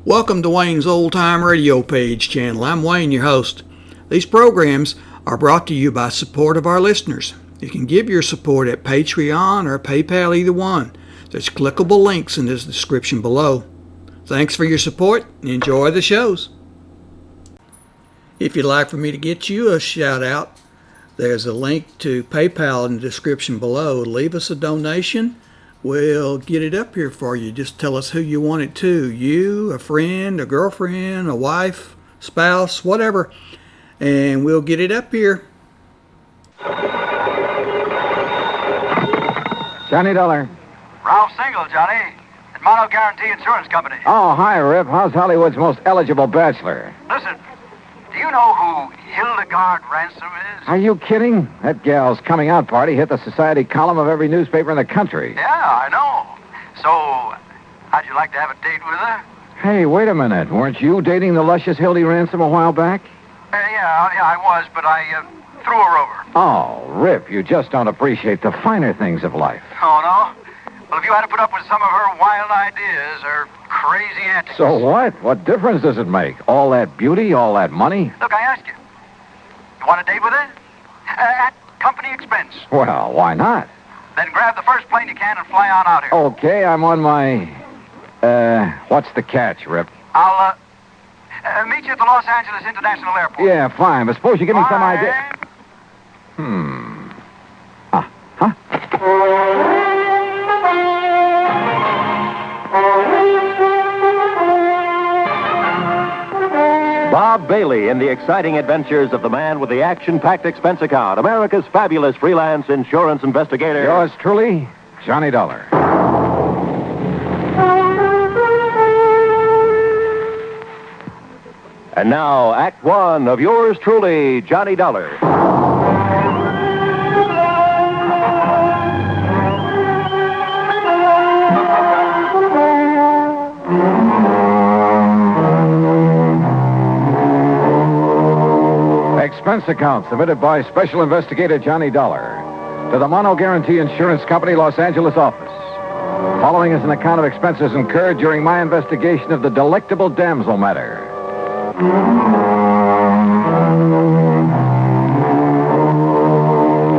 Welcome to Wayne's Old Time Radio Page channel. I'm Wayne, your host. These programs are brought to you by support of our listeners. You can give your support at Patreon or PayPal, either one. There's clickable links in the description below. Thanks for your support and enjoy the shows. If you'd like for me to get you a shout out, there's a link to PayPal in the description below. Leave us a donation. We'll get it up here for you. Just tell us who you want it to. You, a friend, a girlfriend, a wife, spouse, whatever. And we'll get it up here. Johnny Dollar. Ralph Single, Johnny. At Mono Guarantee Insurance Company. Oh, hi, Rip. How's Hollywood's most eligible bachelor? Listen, do you know who Hildegard Ransom is? Are you kidding? That gal's coming out party hit the society column of every newspaper in the country. Yeah, I know. So, how'd you like to have a date with her? Hey, wait a minute. Weren't you dating the luscious Hildy Ransom a while back? Yeah, I was, but I threw her over. Oh, Rip, you just don't appreciate the finer things of life. Oh, no? Well, if you had to put up with some of her wild ideas or crazy antics... So what? What difference does it make? All that beauty, all that money? Look, I ask you. You want a date with her? At company expense. Well, why not? Then grab the first plane you can and fly on out here. Okay, I'm on my... what's the catch, Rip? I'll, meet you at the Los Angeles International Airport. Yeah, fine, but suppose you give me some Fine. idea... Huh? Bob Bailey in the exciting adventures of the man with the action-packed expense account, America's fabulous freelance insurance investigator. Yours truly, Johnny Dollar. And now, Act One of yours truly, Johnny Dollar. Expense account submitted by Special Investigator Johnny Dollar to the Mono Guarantee Insurance Company, Los Angeles office. Following is an account of expenses incurred during my investigation of the Delectable Damsel matter.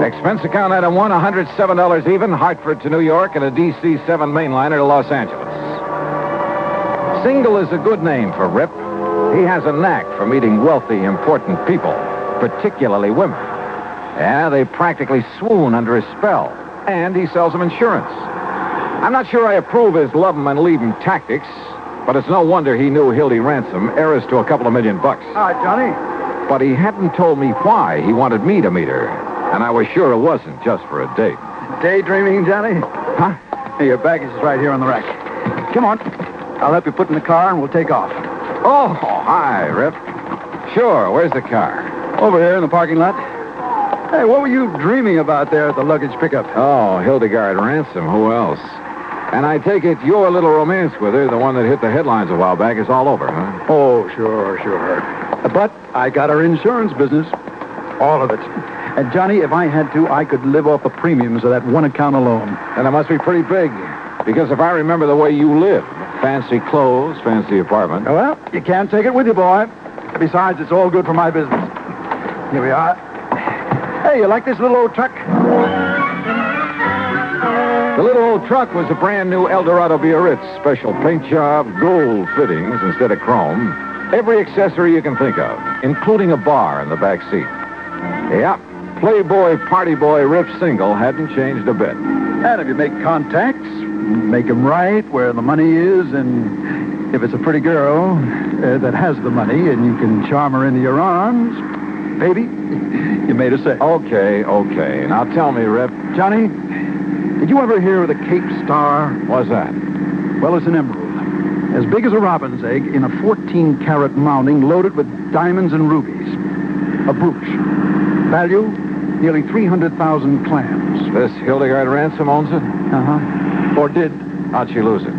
Expense account item 1, $107 even, Hartford to New York, and a DC-7 mainliner to Los Angeles. Single is a good name for Rip. He has a knack for meeting wealthy, important people, particularly women. Yeah, they practically swoon under his spell, and he sells them insurance. I'm not sure I approve his love 'em and leave 'em tactics, but it's no wonder he knew Hildy Ransom, heiress to a couple of $1 million. Hi, Johnny. But he hadn't told me why he wanted me to meet her, and I was sure it wasn't just for a date. Daydreaming, Johnny? Huh? Hey, your baggage is right here on the rack. Come on. I'll help you put in the car and we'll take off. Oh, hi, Rip. Sure, where's the car? Over here in the parking lot. Hey, what were you dreaming about there at the luggage pickup? Oh, Hildegard Ransom, who else? And I take it your little romance with her, the one that hit the headlines a while back, is all over, huh? Oh, sure. But I got our insurance business. All of it. And, Johnny, if I had to, I could live off the premiums of that one account alone. And it must be pretty big, because if I remember the way you live, fancy clothes, fancy apartment. Well, you can't take it with you, boy. Besides, it's all good for my business. Here we are. Hey, you like this little old truck? The little old truck was a brand new Eldorado Biarritz. Special paint job, gold fittings instead of chrome. Every accessory you can think of, including a bar in the back seat. Yeah, Playboy, party boy, Rip Single hadn't changed a bit. And if you make contacts, make them right where the money is, and if it's a pretty girl that has the money and you can charm her into your arms, baby, you made a say. Okay. Now tell me, Rip. Johnny, did you ever hear of the Cape Star? What's that? Well, it's an emerald. As big as a robin's egg in a 14-carat mounting loaded with diamonds and rubies. A brooch. Value, nearly 300,000 clams. This Hildegard Ransom owns it? Uh-huh. Or did. How'd she lose it?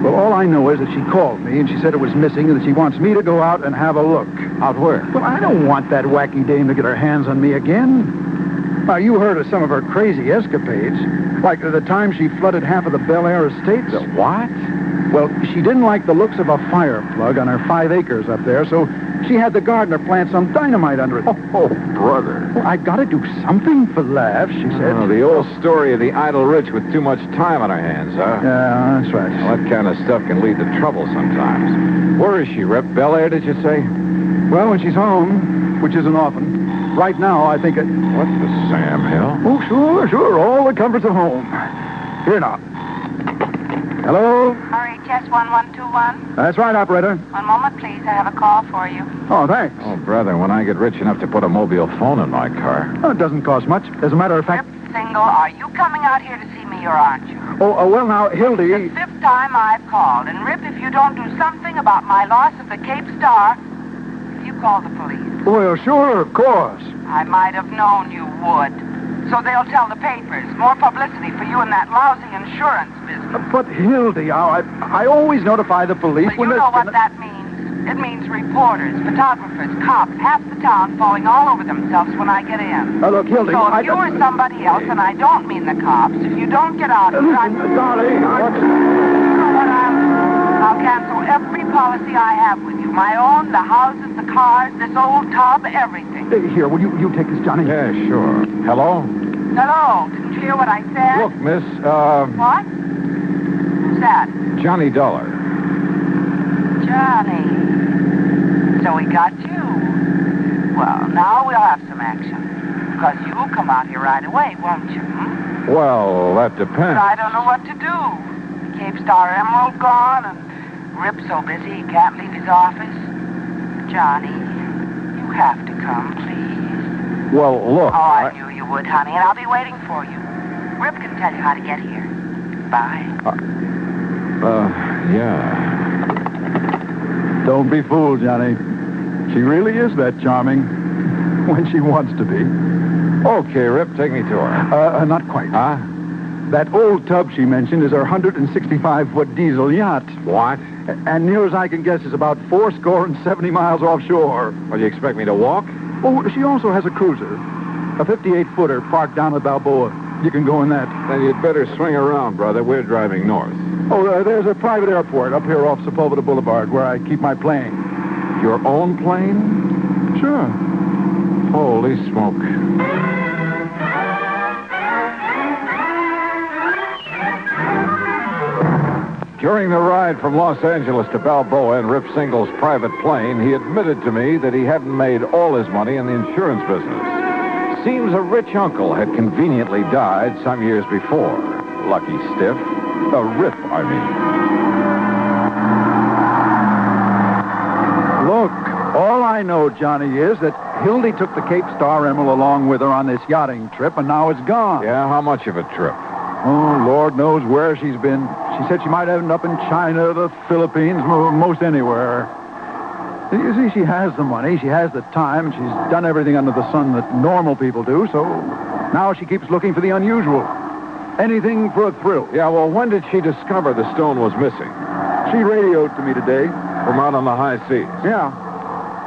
Well, all I know is that she called me and she said it was missing and that she wants me to go out and have a look. Out where? Well, I don't want that wacky dame to get her hands on me again. Now, you heard of some of her crazy escapades. Like the time she flooded half of the Bel Air estates. The what? Well, she didn't like the looks of a fire plug on her 5 acres up there, so she had the gardener plant some dynamite under it. Oh, brother. Well, I gotta do something for laughs, she said. Oh, the old story of the idle rich with too much time on our hands, huh? Yeah, that's right. Well, that kind of stuff can lead to trouble sometimes. Where is she, Rip? Bel Air, did you say? Well, when she's home, which isn't often, right now I think it... What the Sam Hill? Oh, sure. All the comforts of home. Here now. Hello? RHS 1121. That's right, operator. One moment, please. I have a call for you. Oh, thanks. Oh, brother, when I get rich enough to put a mobile phone in my car. Oh, it doesn't cost much. As a matter of fact... Rip Single, are you coming out here to see me or aren't you? well, now, Hildy... The 5th time I've called. And, Rip, if you don't do something about my loss of the Cape Star, you call the police. Well, sure, of course. I might have known you would. So they'll tell the papers. More publicity for you in that lousy insurance business. But, Hildy, I always notify the police Well, you know what that means. It means reporters, photographers, cops, half the town falling all over themselves when I get in. Look, Hildy... So if you or somebody else, and I don't mean the cops, if you don't get out here, I'm... Darling, You know what, I'll cancel every policy I have with you. My own, the houses, the cars, this old tub, everything. Here, will you take this, Johnny? Yeah, sure. Hello? Hello, didn't you hear what I said? Look, miss, What? Who's that? Johnny Dollar. Johnny. So we got you. Well, now we'll have some action. Because you'll come out here right away, won't you? Hmm? Well, that But depends. I don't know what to do. The Cape Star Emerald gone, and Rip's so busy he can't leave his office. Johnny, you have to come, please. Well, look, Oh, I knew you would, honey, and I'll be waiting for you. Rip can tell you how to get here. Bye. yeah. Don't be fooled, Johnny. She really is that charming when she wants to be. Okay, Rip, take me to her. Not quite. Huh? That old tub she mentioned is her 165-foot diesel yacht. What? And near as I can guess is about 70 miles offshore. Well, you expect me to walk? Oh, she also has a cruiser. A 58-footer parked down at Balboa. You can go in that. Then you'd better swing around, brother. We're driving north. Oh, there's a private airport up here off Sepulveda Boulevard where I keep my plane. Your own plane? Sure. Holy smoke. During the ride from Los Angeles to Balboa in Rip Single's private plane, he admitted to me that he hadn't made all his money in the insurance business. Seems a rich uncle had conveniently died some years before. Lucky stiff. Rip, I mean. Look, all I know, Johnny, is that Hildy took the Cape Star Emerald along with her on this yachting trip, and now it's gone. Yeah, how much of a trip? Oh, Lord knows where she's been. She said she might end up in China, the Philippines, most anywhere. You see, she has the money, she has the time, and she's done everything under the sun that normal people do, so now she keeps looking for the unusual. Anything for a thrill. Yeah, well, when did she discover the stone was missing? She radioed to me today. From out on the high seas? Yeah.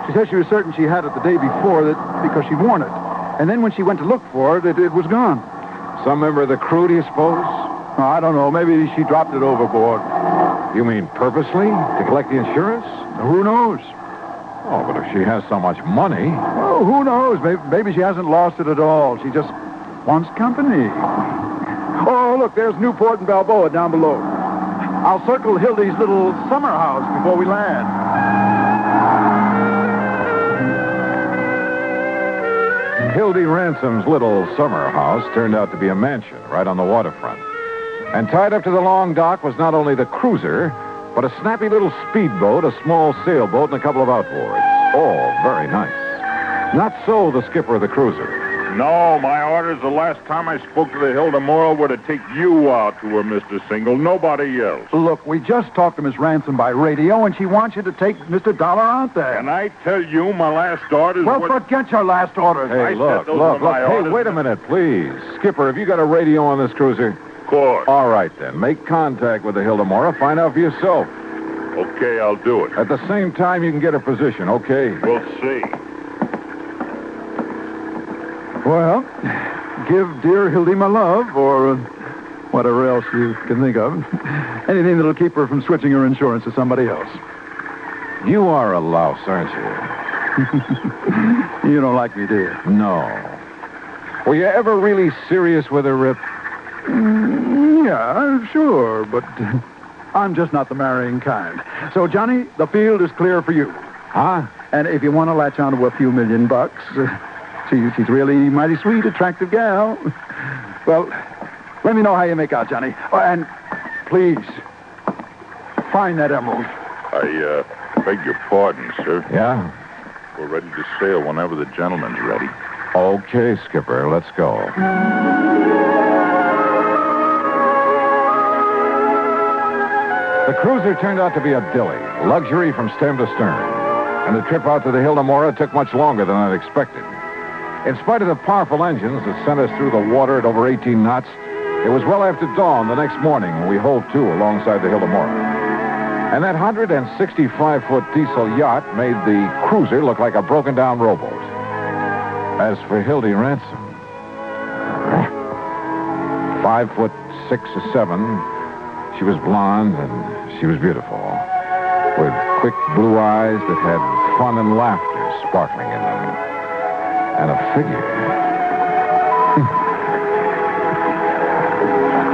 She said she was certain she had it the day before because she'd worn it. And then when she went to look for it, it was gone. Some member of the crew, do you suppose? Oh, I don't know. Maybe she dropped it overboard. You mean purposely? To collect the insurance? Who knows? Oh, but if she has so much money... Oh, who knows? Maybe she hasn't lost it at all. She just wants company. Oh, look, there's Newport and Balboa down below. I'll circle Hildy's little summer house before we land. Hildy Ransom's little summer house turned out to be a mansion right on the waterfront. And tied up to the long dock was not only the cruiser, but a snappy little speedboat, a small sailboat, and a couple of outboards. All very nice. Not so the skipper of the cruiser. No, my orders the last time I spoke to the Hilda Moral were to take you out to her, Mr. Single, nobody else. Look, we just talked to Miss Ransom by radio, and she wants you to take Mr. Dollar out there. And I tell you, my last orders Well, were... forget your last orders. Hey, said look. those were my Hey, orders. wait a minute, please. Skipper, have you got a radio on this cruiser? Of course. All right, then. Make contact with the Hilda Mora. Find out for yourself. Okay, I'll do it. At the same time, you can get her position, okay? We'll see. Well, give dear Hildy my love, or whatever else you can think of. Anything that'll keep her from switching her insurance to somebody else. You are a louse, aren't you? You don't like me, do you? No. Were you ever really serious with her, Rip? Yeah, sure, but I'm just not the marrying kind. So, Johnny, the field is clear for you. Huh? And if you want to latch onto a few $1 million, she's really mighty sweet, attractive gal. Well, let me know how you make out, Johnny. Oh, and please, find that emerald. I beg your pardon, sir. Yeah? We're ready to sail whenever the gentleman's ready. Okay, Skipper, let's go. The cruiser turned out to be a dilly, luxury from stem to stern. And the trip out to the Hilda Mora took much longer than I'd expected. In spite of the powerful engines that sent us through the water at over 18 knots, it was well after dawn the next morning when we hove to alongside the Hilda Mora. And that 165-foot diesel yacht made the cruiser look like a broken-down rowboat. As for Hildy Ransom, 5'6" or 7", she was blonde and she was beautiful, with quick blue eyes that had fun and laughter sparkling in them, and a figure.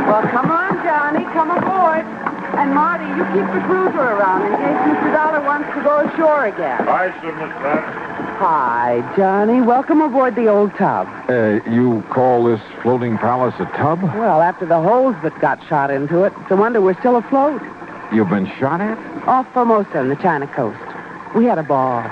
Well, come on, Johnny. Come aboard. And Marty, you keep the cruiser around in case Mr. Dollar wants to go ashore again. Hi, sir, Miss Pat. Hi, Johnny. Welcome aboard the old tub. You call this floating palace a tub? Well, after the holes that got shot into it, it's a wonder we're still afloat. You've been shot at? Off Formosa on the China coast. We had a ball.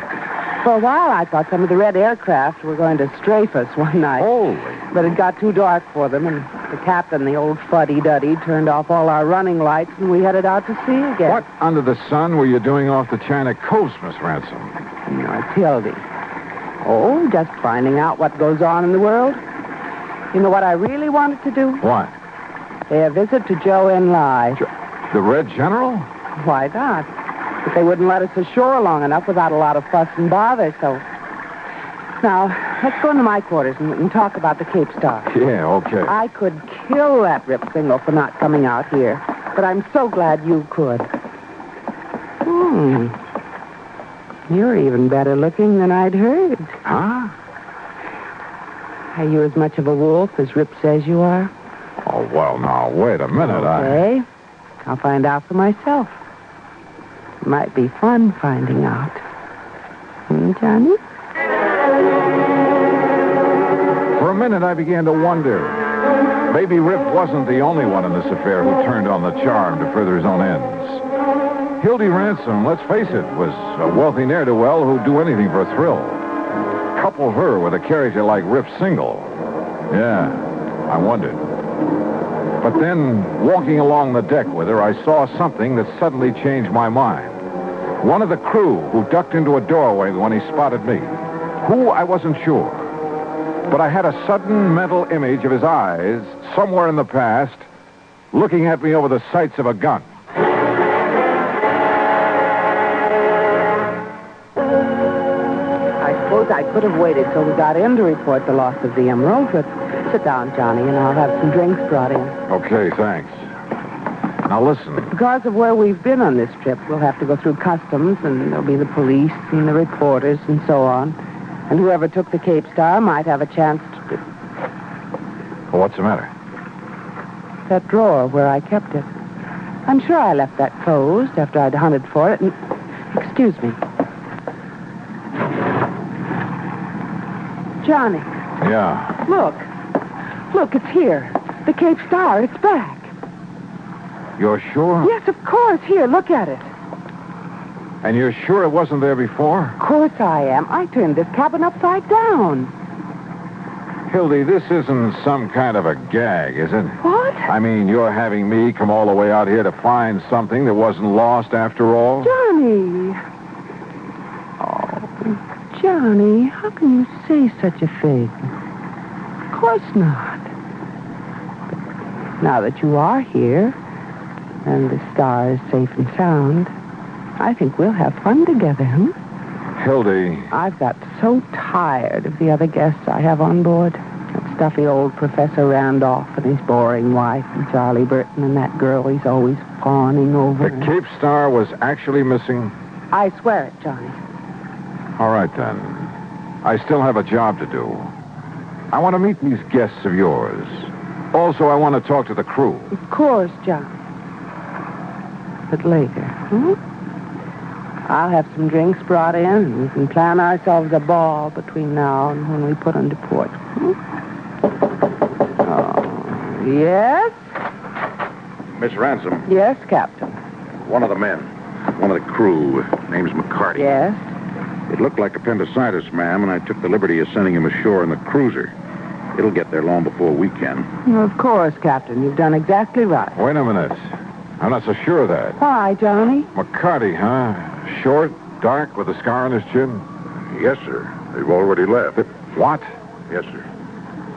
For a while, I thought some of the red aircraft were going to strafe us one night. Holy. But it got too dark for them, and the captain, the old fuddy-duddy, turned off all our running lights, and we headed out to sea again. What under the sun were you doing off the China coast, Miss Ransom? No, it's Hildy. Oh, just finding out what goes on in the world. You know what I really wanted to do? What? Pay a visit to Joe and Lai. The Red General? Why not? But they wouldn't let us ashore long enough without a lot of fuss and bother, so... Now, let's go into my quarters and talk about the Cape Star. Yeah, okay. I could kill that Rip Single for not coming out here, but I'm so glad you could. You're even better looking than I'd heard. Huh? Are you as much of a wolf as Rip says you are? Oh, well, now, wait a minute. Okay. I'll find out for myself. It might be fun finding out. Johnny? For a minute, I began to wonder. Maybe Rip wasn't the only one in this affair who turned on the charm to further his own ends. Hildy Ransom, let's face it, was a wealthy ne'er-do-well who'd do anything for a thrill. Couple her with a character like Rip Single. Yeah, I wondered. But then, walking along the deck with her, I saw something that suddenly changed my mind. One of the crew who ducked into a doorway when he spotted me. Who, I wasn't sure. But I had a sudden mental image of his eyes, somewhere in the past, looking at me over the sights of a gun. I suppose I could have waited till we got in to report the loss of the emerald, but sit down, Johnny, and I'll have some drinks brought in. Okay, thanks. Now listen. Because of where we've been on this trip, we'll have to go through customs, and there'll be the police and the reporters and so on. And whoever took the Cape Star might have a chance to... Well, what's the matter? That drawer where I kept it. I'm sure I left that closed after I'd hunted for it, and... Excuse me. Johnny. Yeah. Look. Look, it's here. The Cape Star, it's back. You're sure? Yes, of course. Here, look at it. And you're sure it wasn't there before? Of course I am. I turned this cabin upside down. Hildy, this isn't some kind of a gag, is it? What? I mean, you're having me come all the way out here to find something that wasn't lost after all? Johnny. Oh, Johnny, how can you say such a thing? Of course not. But now that you are here, and the star is safe and sound, I think we'll have fun together, huh? Hildy. I've got so tired of the other guests I have on board. It's stuffy old Professor Randolph and his boring wife and Charlie Burton and that girl he's always fawning over. The Cape Star was actually missing? I swear it, Johnny. All right, then. I still have a job to do. I want to meet these guests of yours. Also, I want to talk to the crew. Of course, Johnny. But later, I'll have some drinks brought in, and we can plan ourselves a ball between now and when we put into port. Oh, yes? Miss Ransom, Yes, Captain. one of the men, one of the crew, name's McCarty. Yes? It looked like appendicitis, ma'am, and I took the liberty of sending him ashore in the cruiser. It'll get there long before we can. Of course, Captain. You've done exactly right. Wait a minute. I'm not so sure of that. Why, Johnny? McCarty, huh? Short, dark, with a scar on his chin? Yes, sir. They've already left. What? Yes, sir.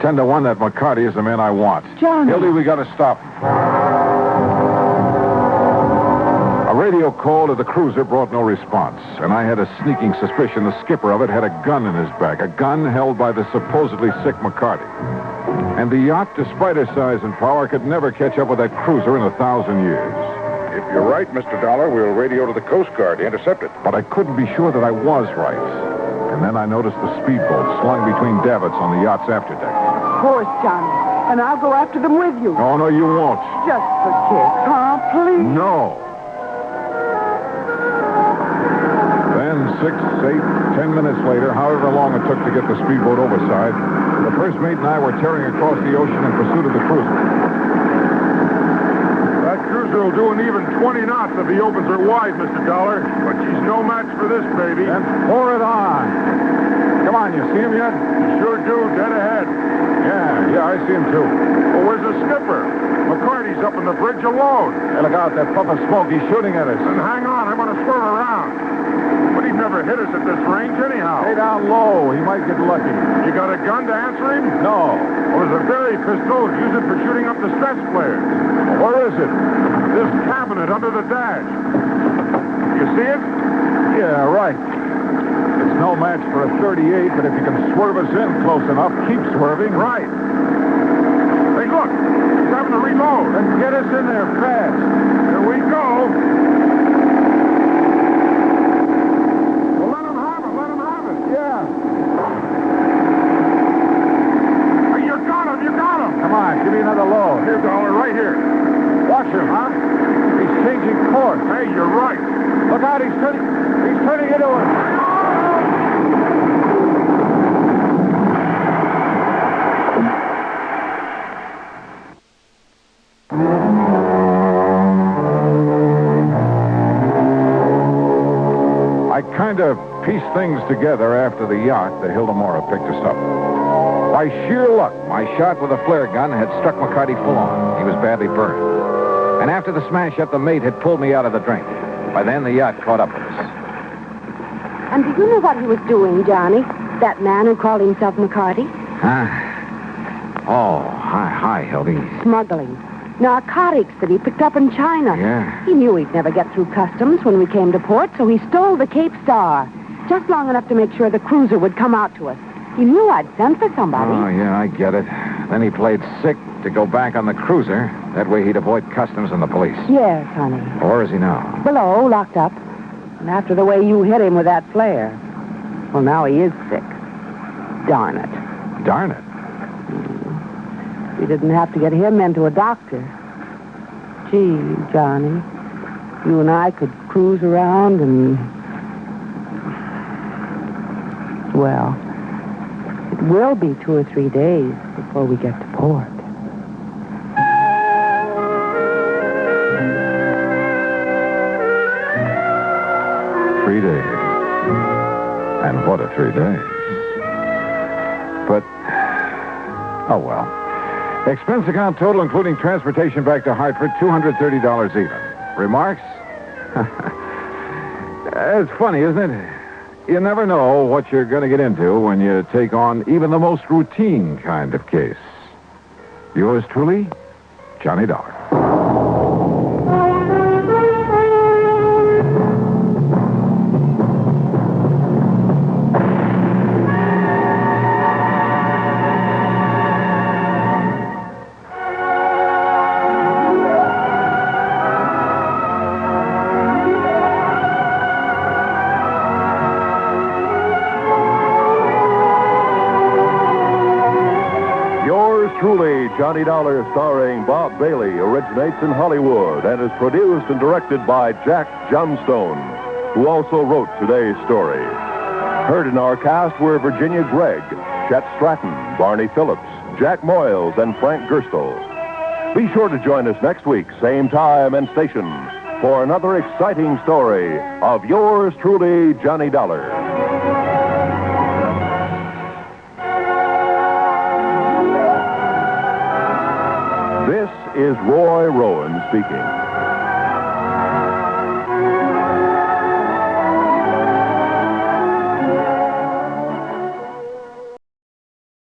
10 to 1 that McCarty is the man I want. Johnny. Hildy, we got to stop. A radio call to the cruiser brought no response, and I had a sneaking suspicion the skipper of it had a gun in his back, a gun held by the supposedly sick McCarty. And the yacht, despite her size and power, could never catch up with that cruiser in 1,000 years. If you're right, Mr. Dollar, we'll radio to the Coast Guard to intercept it. But I couldn't be sure that I was right. And then I noticed the speedboat slung between davits on the yacht's afterdeck. Of course, Johnny. And I'll go after them with you. Oh, no, you won't. Just for kicks, huh? Please. No. Then 6, 8, 10 minutes later, however long it took to get the speedboat overside, the first mate and I were tearing across the ocean in pursuit of the cruiser. That cruiser will do an even 20 knots if he opens her wide, Mr. Dollar. But she's no match for this baby. Then pour it on. Come on, you see him yet? You sure do, dead ahead. Yeah, I see him too. Well, where's the skipper? McCarty's up in the bridge alone. Hey, look out, that puff of smoke. He's shooting at us. And hang on, I'm going to swerve around. But he'd never hit us at this range anyhow. Stay down low. He might get lucky. You got a gun to answer him? No. Well, there's a very pistol. Use it for shooting up the stress flares. Where is it? This cabinet under the dash. You see it? Yeah, right. It's no match for a 38, but if you can swerve us in close enough, keep swerving. Right. Hey, look. He's having to reload. Then get us in there fast. Here we go. Well, let him have it. Let him have it. Yeah. Hey, you got him. You got him. Come on, give me another load. Here, Dollar, right here. Watch him, huh? He's changing course. Hey, you're right. Look out, he's turning into us. I kind of pieced things together after the yacht, the Hildemora, picked us up. By sheer luck, my shot with a flare gun had struck McCarty full on. He was badly burned. And after the smash-up, the mate had pulled me out of the drink. By then, the yacht caught up with us. And do you know what he was doing, Johnny? That man who called himself McCarty? Oh, hi, Hildy. Smuggling. Narcotics that he picked up in China. Yeah. He knew he'd never get through customs when we came to port, so he stole the Cape Star. Just long enough to make sure the cruiser would come out to us. He knew I'd sent for somebody. Oh, yeah, I get it. Then he played sick to go back on the cruiser. That way he'd avoid customs and the police. Yes, honey. Where is he now? Below, locked up. And after the way you hit him with that flare, well, now he is sick. Darn it. Darn it. We didn't have to get him into a doctor. Gee, Johnny, you and I could cruise around and... Well, it will be 2 or 3 days before we get to port. And what a 3 days. But, oh well. Expense account total, including transportation back to Hartford, $230 even. Remarks? It's funny, isn't it? You never know what you're going to get into when you take on even the most routine kind of case. Yours truly, Johnny Dollar. Johnny Dollar, starring Bob Bailey, originates in Hollywood and is produced and directed by Jack Johnstone, who also wrote today's story. Heard in our cast were Virginia Gregg, Chet Stratton, Barney Phillips, Jack Moyles, and Frank Gerstle. Be sure to join us next week, same time and station, for another exciting story of yours truly, Johnny Dollar. This is Roy Rowan speaking.